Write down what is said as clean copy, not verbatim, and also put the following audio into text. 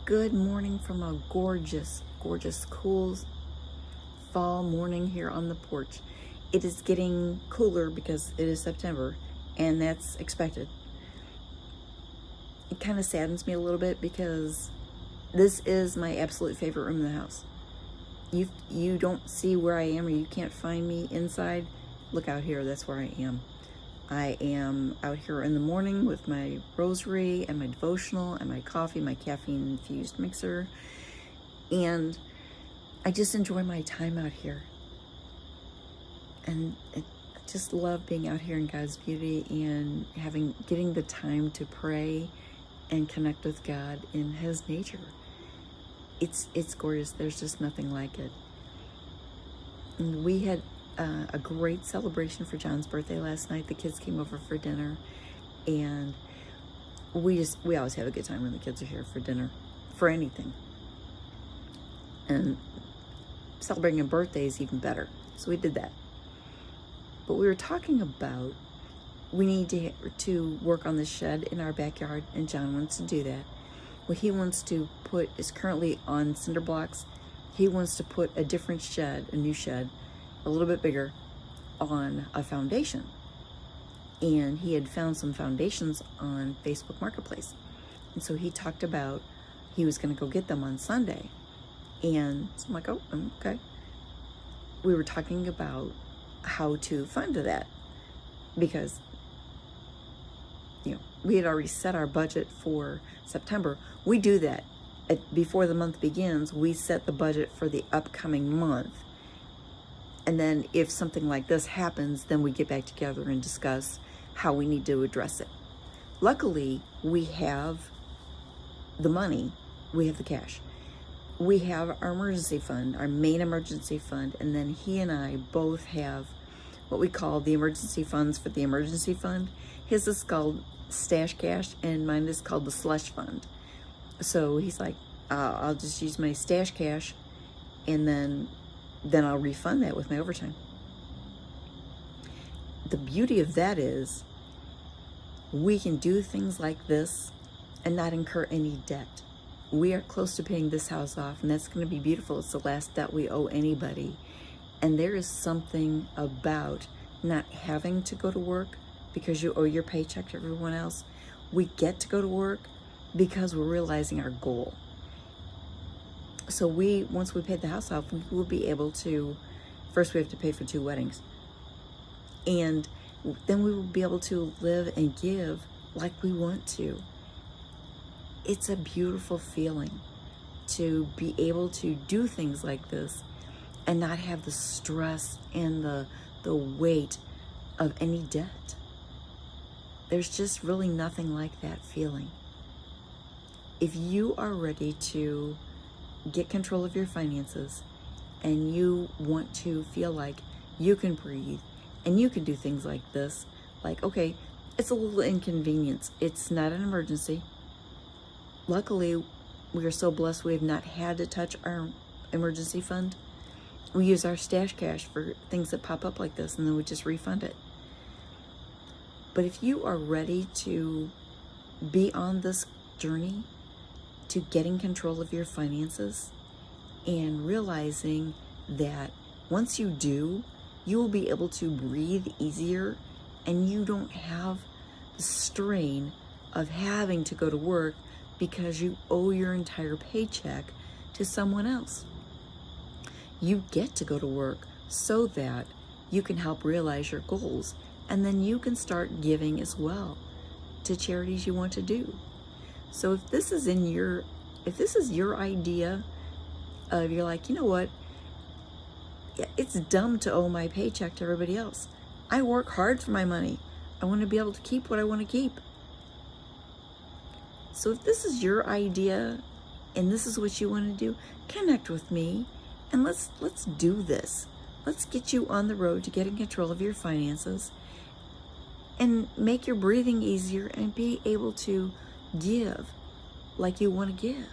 Good morning from a gorgeous, gorgeous, cool fall morning here on the porch. It is getting cooler because it is September, and that's expected. It kind of saddens me a little bit because this is my absolute favorite room in the house. You don't see where I am, or you can't find me inside. Look out here, that's where I am. I am out here in the morning with my rosary and my devotional and my coffee, my caffeine-infused mixer. And I just enjoy my time out here. And I just love being out here in God's beauty and getting the time to pray and connect with God in His nature. It's gorgeous. There's just nothing like it. And we had a great celebration for John's birthday last night. The kids came over for dinner, and we always have a good time when the kids are here for dinner, for anything. And celebrating a birthday is even better, so we did that. But we were talking about we need to work on the shed in our backyard, and John wants to do that. What he wants to put is currently on cinder blocks. He wants to put a different shed, a new shed, a little bit bigger, on a foundation. And he had found some foundations on Facebook Marketplace. And so he talked about he was going to go get them on Sunday. And so I'm like, oh, okay. We were talking about how to fund that because, we had already set our budget for September. We do that before the month begins. We set the budget for the upcoming month. And then if something like this happens, then we get back together and discuss how we need to address it. Luckily, we have the money, we have the cash. We have our emergency fund, our main emergency fund, and then he and I both have what we call the emergency funds for the emergency fund. His is called Stash Cash, and mine is called the Slush Fund. So he's like, I'll just use my Stash Cash, and then I'll refund that with my overtime. The beauty of that is we can do things like this and not incur any debt. We are close to paying this house off, and that's going to be beautiful. It's the last debt we owe anybody. And there is something about not having to go to work because you owe your paycheck to everyone else. We get to go to work because we're realizing our goal. So once we paid the house off, we will be able to, first we have to pay for 2 weddings. And then we will be able to live and give like we want to. It's a beautiful feeling to be able to do things like this and not have the stress and the weight of any debt. There's just really nothing like that feeling. If you are ready to get control of your finances and you want to feel like you can breathe and you can do things like this, like, okay, it's a little inconvenience. It's not an emergency. Luckily, we are so blessed we have not had to touch our emergency fund. We use our Stash Cash for things that pop up like this, and then we just refund it. But if you are ready to be on this journey to getting control of your finances and realizing that once you do, you will be able to breathe easier, and you don't have the strain of having to go to work because you owe your entire paycheck to someone else. You get to go to work so that you can help realize your goals, and then you can start giving as well to charities you want to do. So if this is your idea of, you're like, you know what, it's dumb to owe my paycheck to everybody else. I work hard for my money. I want to be able to keep what I want to keep. So if this is your idea and this is what you want to do, connect with me and let's do this. Let's get you on the road to getting control of your finances and make your breathing easier and be able to give like you want to give.